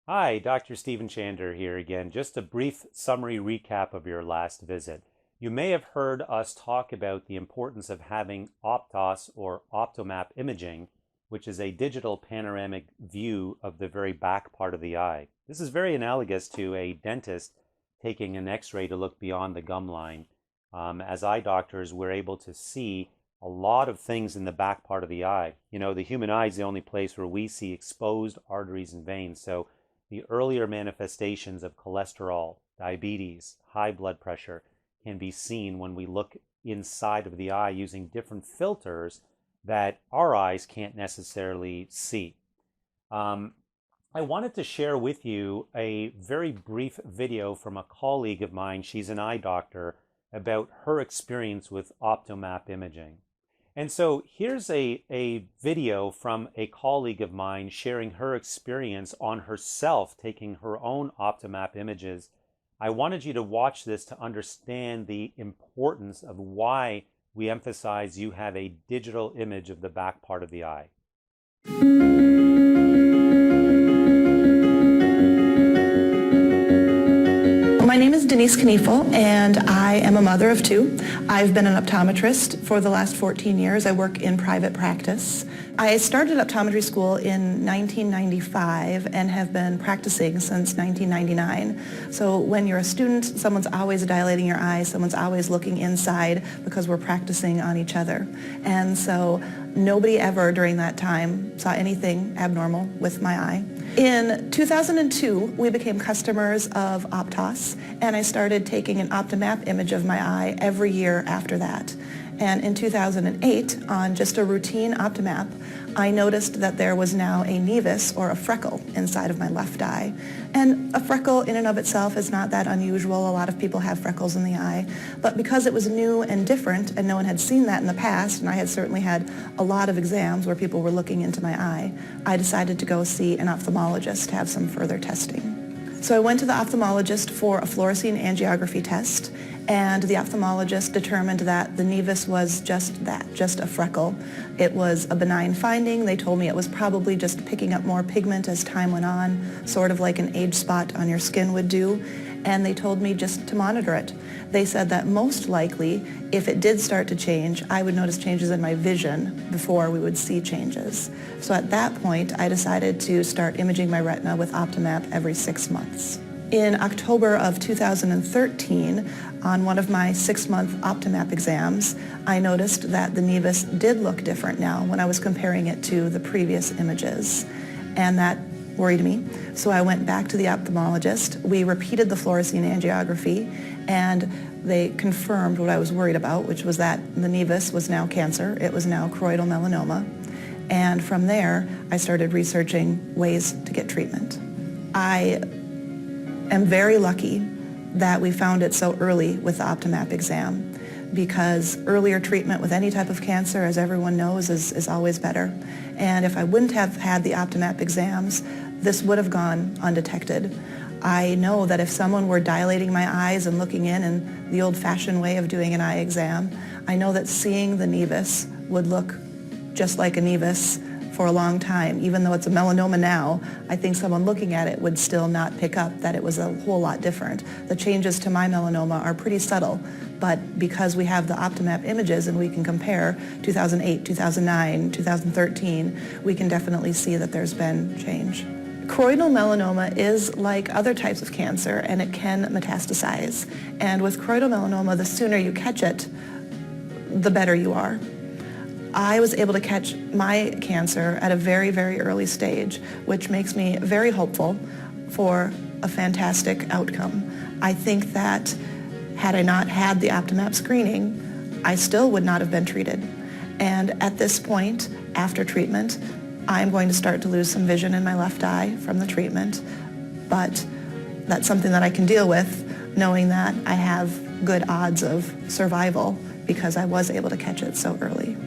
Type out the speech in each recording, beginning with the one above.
Hi, Dr. Stephen Chander here again. Just a brief summary recap of your last visit. You may have heard us talk about the importance of having Optos or Optomap imaging, which is a digital panoramic view of the very back part of the eye. This is very analogous to a dentist taking an x-ray to look beyond the gum line. As eye doctors, we're able to see a lot of things in the back part of the eye. You know, the human eye is the only place where we see exposed arteries and veins. So the earlier manifestations of cholesterol, diabetes, high blood pressure can be seen when we look inside of the eye using different filters that our eyes can't necessarily see. I wanted to share with you a very brief video from a colleague of mine. She's an eye doctor, about her experience with Optomap imaging. And so here's a video from a colleague of mine sharing her experience on herself taking her own Optomap images. I wanted you to watch this to understand the importance of why we emphasize you have a digital image of the back part of the eye. My name is Denise Kniefel, and I am a mother of two. I've been an optometrist for the last 14 years. I work in private practice. I started optometry school in 1995 and have been practicing since 1999. So when you're a student, someone's always dilating your eyes, someone's always looking inside because we're practicing on each other. And so nobody ever during that time saw anything abnormal with my eye. In 2002, we became customers of Optos, and I started taking an Optomap image of my eye every year after that. And in 2008, on just a routine Optomap, I noticed that there was now a nevus, or a freckle, inside of my left eye. And a freckle in and of itself is not that unusual. A lot of people have freckles in the eye. But because it was new and different, and no one had seen that in the past, and I had certainly had a lot of exams where people were looking into my eye, I decided to go see an ophthalmologist to have some further testing. So I went to the ophthalmologist for a fluorescein angiography test, and the ophthalmologist determined that the nevus was just that, just a freckle. It was a benign finding. They told me it was probably just picking up more pigment as time went on, sort of like an age spot on your skin would do, and they told me just to monitor it. They said that most likely, if it did start to change, I would notice changes in my vision before we would see changes. So at that point, I decided to start imaging my retina with Optomap every 6 months. In October of 2013, on one of my 6-month Optomap exams, I noticed that the nevus did look different now when I was comparing it to the previous images, and that worried me. So I went back to the ophthalmologist. We repeated the fluorescein angiography, and they confirmed what I was worried about, which was that the nevus was now cancer. It was now choroidal melanoma. And from there, I started researching ways to get treatment. I am very lucky that we found it so early with the Optomap exam, because earlier treatment with any type of cancer, as everyone knows, is always better. And if I wouldn't have had the Optomap exams, this would have gone undetected. I know that if someone were dilating my eyes and looking in the old-fashioned way of doing an eye exam, I know that seeing the nevus would look just like a nevus for a long time. Even though it's a melanoma now, I think someone looking at it would still not pick up that it was a whole lot different. The changes to my melanoma are pretty subtle, but because we have the Optomap images and we can compare 2008, 2009, 2013, we can definitely see that there's been change. Choroidal melanoma is like other types of cancer, and it can metastasize. And with choroidal melanoma, the sooner you catch it, the better you are. I was able to catch my cancer at a very, very early stage, which makes me very hopeful for a fantastic outcome. I think that had I not had the Optomap screening, I still would not have been treated. And at this point, after treatment, I'm going to start to lose some vision in my left eye from the treatment, but that's something that I can deal with, knowing that I have good odds of survival because I was able to catch it so early.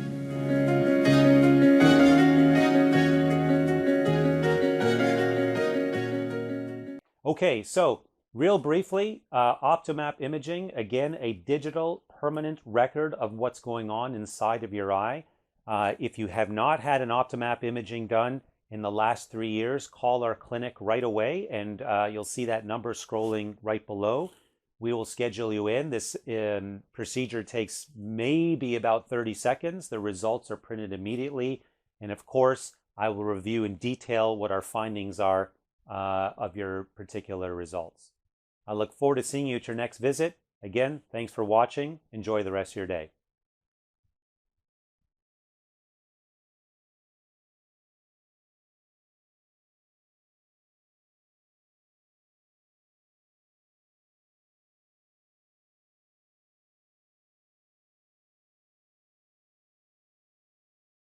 Okay, so real briefly, Optomap imaging, again, a digital permanent record of what's going on inside of your eye. If you have not had an Optomap imaging done, in the last 3 years, call our clinic right away, and you'll see that number scrolling right below. We will schedule you in. This procedure takes maybe about 30 seconds. The results are printed immediately. And of course, I will review in detail what our findings are of your particular results. I look forward to seeing you at your next visit. Again, thanks for watching. Enjoy the rest of your day.